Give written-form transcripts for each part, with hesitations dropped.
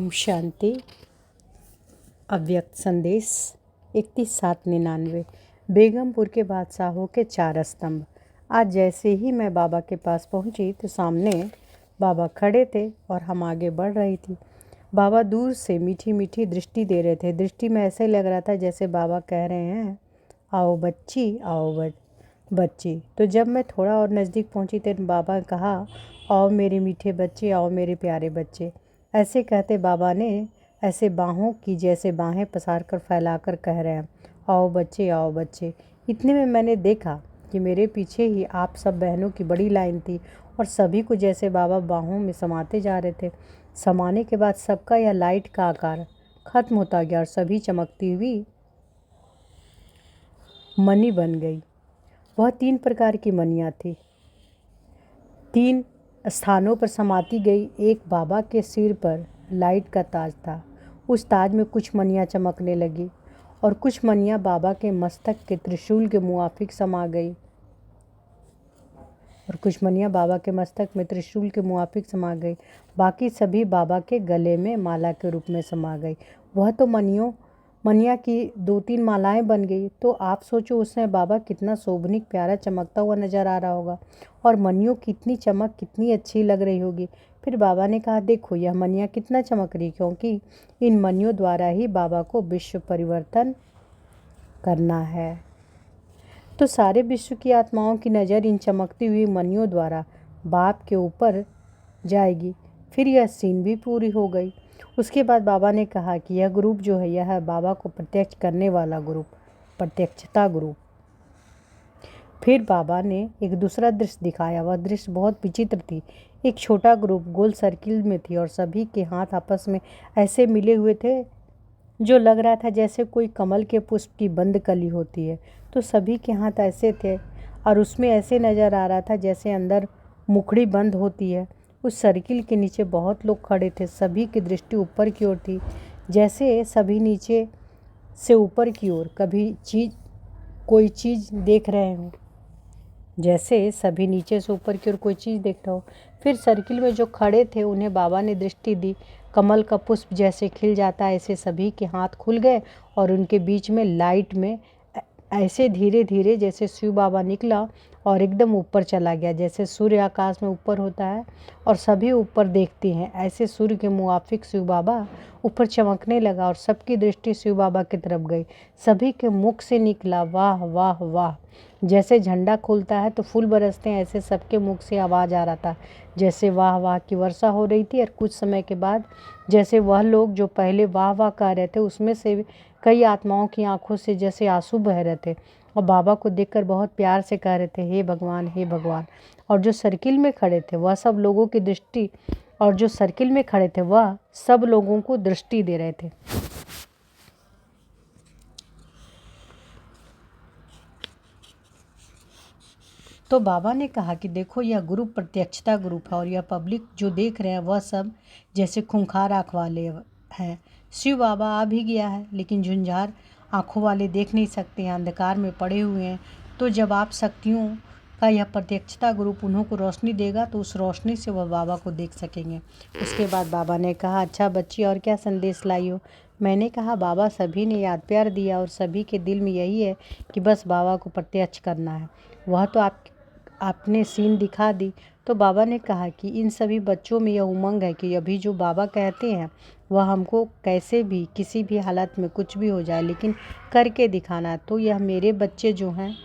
ओम शांति। अव्यक्त संदेश 31/7/99। बेगमपुर के बादशाहों के 4 स्तंभ। आज जैसे ही मैं बाबा के पास पहुंची तो सामने बाबा खड़े थे और हम आगे बढ़ रही थी। बाबा दूर से मीठी मीठी दृष्टि दे रहे थे। दृष्टि में ऐसे लग रहा था जैसे बाबा कह रहे हैं, आओ बच्ची, आओ बच्ची। तो जब मैं थोड़ा और नज़दीक पहुंची तो बाबा ने कहा, आओ मेरे मीठे बच्चे, आओ मेरे प्यारे बच्चे। ऐसे कहते बाबा ने ऐसे बाहों की जैसे बाहें पसार कर फैलाकर कह रहे हैं, आओ बच्चे, आओ बच्चे। इतने में मैंने देखा कि मेरे पीछे ही आप सब बहनों की बड़ी लाइन थी और सभी को जैसे बाबा बाहों में समाते जा रहे थे। समाने के बाद सबका यह लाइट का आकार खत्म होता गया और सभी चमकती हुई मणि बन गई। वह 3 प्रकार की मणियाँ थी, 3 स्थानों पर समाती गई। एक बाबा के सिर पर लाइट का ताज था। उस ताज में कुछ मणियाँ चमकने लगी और कुछ मणियाँ बाबा के मस्तक के त्रिशूल के मुआफिक समा गई बाकी सभी बाबा के गले में माला के रूप में समा गई। वह तो मणियाँ की 2-3 मालाएं बन गई। तो आप सोचो उस समय बाबा कितना शोभनीक प्यारा चमकता हुआ नजर आ रहा होगा और मणियों की इतनी चमक कितनी अच्छी लग रही होगी। फिर बाबा ने कहा, देखो यह मणियाँ कितना चमक रही, क्योंकि इन मणियों द्वारा ही बाबा को विश्व परिवर्तन करना है। तो सारे विश्व की आत्माओं की नज़र इन चमकती हुई मणियों द्वारा बाप के ऊपर जाएगी। फिर यह सीन भी पूरी हो गई। उसके बाद बाबा ने कहा कि यह ग्रुप जो है, यह है बाबा को प्रत्यक्ष करने वाला ग्रुप, प्रत्यक्षता ग्रुप। फिर बाबा ने एक दूसरा दृश्य दिखाया। वह दृश्य बहुत विचित्र थी। एक छोटा ग्रुप गोल सर्किल में थी और सभी के हाथ आपस में ऐसे मिले हुए थे जो लग रहा था जैसे कोई कमल के पुष्प की बंद कली होती है। तो सभी के हाथ ऐसे थे और उसमें ऐसे नज़र आ रहा था जैसे अंदर मुखड़ी बंद होती है। उस सर्किल के नीचे बहुत लोग खड़े थे। सभी की दृष्टि ऊपर की ओर थी, जैसे सभी नीचे से ऊपर की ओर कोई चीज़ देख रहे हों, जैसे सभी नीचे से ऊपर की ओर कोई चीज़ देख रहा हो। फिर सर्किल में जो खड़े थे उन्हें बाबा ने दृष्टि दी। कमल का पुष्प जैसे खिल जाता है ऐसे सभी के हाथ खुल गए और उनके बीच में लाइट में ऐसे धीरे धीरे जैसे शिव बाबा निकला और एकदम ऊपर चला गया, जैसे सूर्य आकाश में ऊपर होता है और सभी ऊपर देखते हैं, ऐसे सूर्य के मुआफिक शिव बाबा ऊपर चमकने लगा और सबकी दृष्टि शिव बाबा की तरफ गई। सभी के मुख से निकला, वाह वाह वाह। जैसे झंडा खुलता है तो फूल बरसते हैं, ऐसे सबके मुख से आवाज़ आ रहा था जैसे वाह वाह की वर्षा हो रही थी। और कुछ समय के बाद जैसे वह लोग जो पहले वाह वाह कह रहे थे उसमें से कई आत्माओं की आंखों से जैसे आंसू बह रहे थे और बाबा को देखकर बहुत प्यार से कह रहे थे, हे भगवान, हे भगवान। और जो सर्किल में खड़े थे वह सब लोगों की दृष्टि वह सब लोगों को दृष्टि दे रहे थे। तो बाबा ने कहा कि देखो यह ग्रुप प्रत्यक्षता ग्रुप है और यह पब्लिक जो देख रहे हैं वह सब जैसे खूंखार आँख वाले हैं। शिव बाबा आ भी गया है लेकिन झुंझार आँखों वाले देख नहीं सकते हैं, अंधकार में पड़े हुए हैं। तो जब आप शक्तियों का यह प्रत्यक्षता ग्रुप उन्हों को रोशनी देगा तो उस रोशनी से वह बाबा को देख सकेंगे। उसके बाद बाबा ने कहा, अच्छा बच्ची और क्या संदेश लाई हो? मैंने कहा, बाबा सभी ने याद प्यार दिया और सभी के दिल में यही है कि बस बाबा को प्रत्यक्ष करना है। वह तो आपने सीन दिखा दी। तो बाबा ने कहा कि इन सभी बच्चों में यह उमंग है कि अभी जो बाबा कहते हैं वह हमको कैसे भी किसी भी हालत में कुछ भी हो जाए लेकिन करके दिखाना। तो यह मेरे बच्चे जो हैं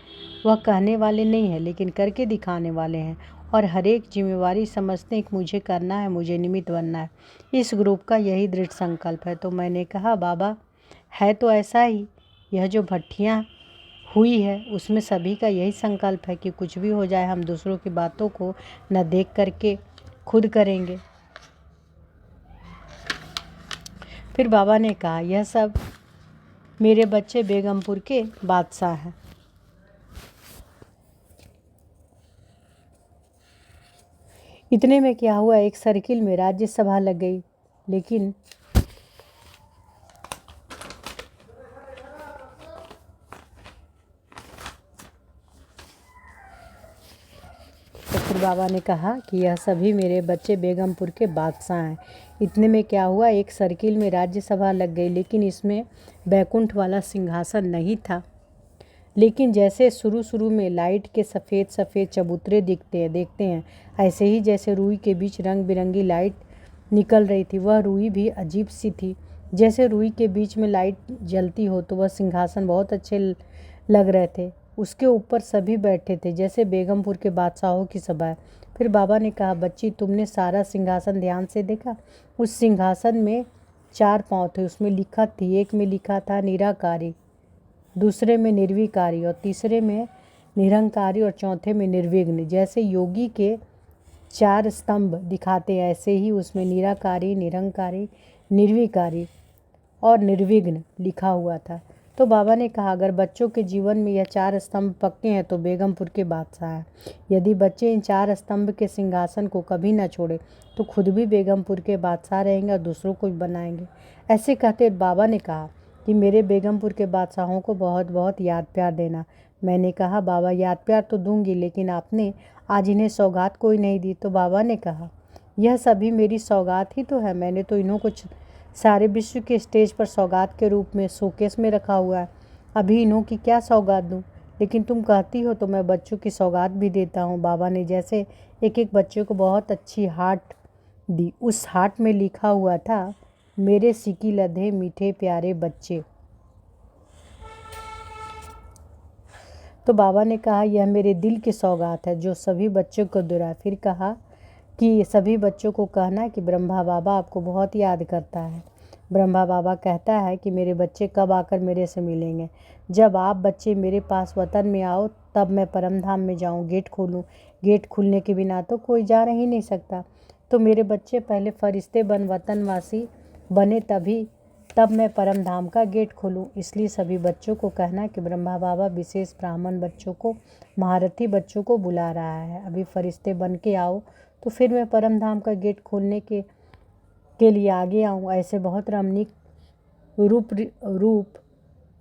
वह कहने वाले नहीं हैं लेकिन करके दिखाने वाले हैं और हर एक जिम्मेवारी समझते हैं कि मुझे करना है, मुझे निमित्त बनना है। इस ग्रुप का यही दृढ़ संकल्प है। तो मैंने कहा, बाबा है तो ऐसा ही, यह जो भट्टियाँ हुई है उसमें सभी का यही संकल्प है कि कुछ भी हो जाए हम दूसरों की बातों को न देख करके खुद करेंगे। फिर बाबा ने कहा, यह सब मेरे बच्चे बेगमपुर के बादशाह हैं। इतने में क्या हुआ, एक सर्किल में राज्यसभा लग गई। लेकिन तो फिर बाबा ने कहा कि यह सभी मेरे बच्चे बेगमपुर के बादशाह हैं। इतने में क्या हुआ, एक सर्किल में राज्यसभा लग गई, लेकिन इसमें बैकुंठ वाला सिंहासन नहीं था। लेकिन जैसे शुरू में लाइट के सफ़ेद सफ़ेद चबूतरे देखते हैं, ऐसे ही जैसे रुई के बीच रंग बिरंगी लाइट निकल रही थी। वह रुई भी अजीब सी थी। जैसे रुई के बीच में लाइट जलती हो तो वह सिंहासन बहुत अच्छे लग रहे थे। उसके ऊपर सभी बैठे थे जैसे बेगमपुर के बादशाहों की सभा है। फिर बाबा ने कहा, बच्ची तुमने सारा सिंहासन ध्यान से देखा? उस सिंहासन में 4 पाँव थे। उसमें लिखा थी, एक में लिखा था निराकारी, दूसरे में निर्विकारी और तीसरे में निरंकारी और चौथे में निर्विघ्न। जैसे योगी के 4 स्तंभ दिखाते हैं, ऐसे ही उसमें निराकारी, निरंकारी, निर्विकारी और निर्विघ्न लिखा हुआ था। तो बाबा ने कहा, अगर बच्चों के जीवन में यह 4 स्तंभ पक्के हैं तो बेगमपुर के बादशाह हैं। यदि बच्चे इन 4 स्तंभ के सिंहासन को कभी न छोड़े तो खुद भी बेगमपुर के बादशाह रहेंगे और दूसरों को भी बनाएंगे। ऐसे कहते बाबा ने कहा कि मेरे बेगमपुर के बादशाहों को बहुत बहुत याद प्यार देना। मैंने कहा, बाबा याद प्यार तो दूंगी, लेकिन आपने आज इन्हें सौगात कोई नहीं दी। तो बाबा ने कहा, यह सभी मेरी सौगात ही तो है। मैंने तो इन्हों को सारे विश्व के स्टेज पर सौगात के रूप में शोकेस में रखा हुआ है। अभी इन्हों की क्या सौगात दूं? लेकिन तुम कहती हो तो मैं बच्चों की सौगात भी देता हूँ। बाबा ने जैसे एक एक बच्चे को बहुत अच्छी हार्ट दी। उस हार्ट में लिखा हुआ था, मेरे सिकी लधे मीठे प्यारे बच्चे। तो बाबा ने कहा, यह मेरे दिल की सौगात है जो सभी बच्चों को दुरा। फिर कहा कि सभी बच्चों को कहना कि ब्रह्मा बाबा आपको बहुत याद करता है। ब्रह्मा बाबा कहता है कि मेरे बच्चे कब आकर मेरे से मिलेंगे। जब आप बच्चे मेरे पास वतन में आओ तब मैं परम धाम में जाऊं, गेट खोलूं। गेट खुलने के बिना तो कोई जा ही नहीं सकता। तो मेरे बच्चे पहले फरिश्ते बन वतनवासी बने, तब मैं परम धाम का गेट खोलूं। इसलिए सभी बच्चों को कहना कि ब्रह्मा बाबा विशेष ब्राह्मण बच्चों को, महारथी बच्चों को बुला रहा है। अभी फरिश्ते बन के आओ तो फिर मैं परम धाम का गेट खोलने के लिए आगे आऊँ। ऐसे बहुत रमणीक रूप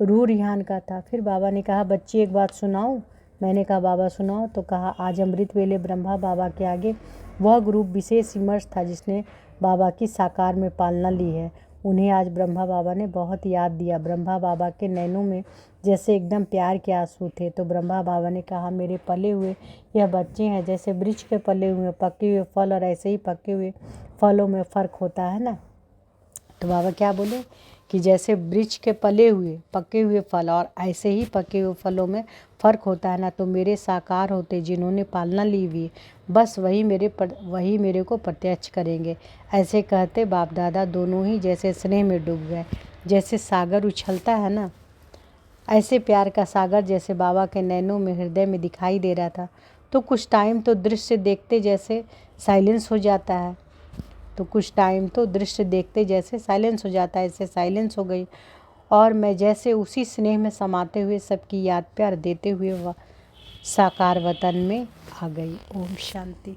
रूह रिहान का था। फिर बाबा ने कहा, बच्ची एक बात सुनाऊं? मैंने कहा, बाबा सुनाओ। तो कहा, आज अमृत वेले ब्रह्मा बाबा के आगे वह ग्रुप विशेष सिमर्श था जिसने बाबा की साकार में पालना ली है। उन्हें आज ब्रह्मा बाबा ने बहुत याद दिया। ब्रह्मा बाबा के नैनों में जैसे एकदम प्यार के आंसू थे। तो ब्रह्मा बाबा ने कहा, मेरे पले हुए यह बच्चे हैं जैसे वृक्ष के पले हुए पके हुए फल, और ऐसे ही पके हुए फलों में फ़र्क होता है ना। तो बाबा क्या बोले कि जैसे वृक्ष के पले हुए पके हुए फल और ऐसे ही पके हुए फलों में फ़र्क होता है ना, तो मेरे साकार होते जिन्होंने पालना ली हुई, बस वही मेरे को प्रत्यक्ष करेंगे। ऐसे कहते बाप दादा दोनों ही जैसे स्नेह में डूब गए। जैसे सागर उछलता है ना, ऐसे प्यार का सागर जैसे बाबा के नैनों में, हृदय में दिखाई दे रहा था। तो कुछ टाइम तो दृश्य देखते जैसे साइलेंस हो जाता है, ऐसे साइलेंस हो गई। और मैं जैसे उसी स्नेह में समाते हुए सबकी याद प्यार देते हुए वह साकार वतन में आ गई। ओम शांति।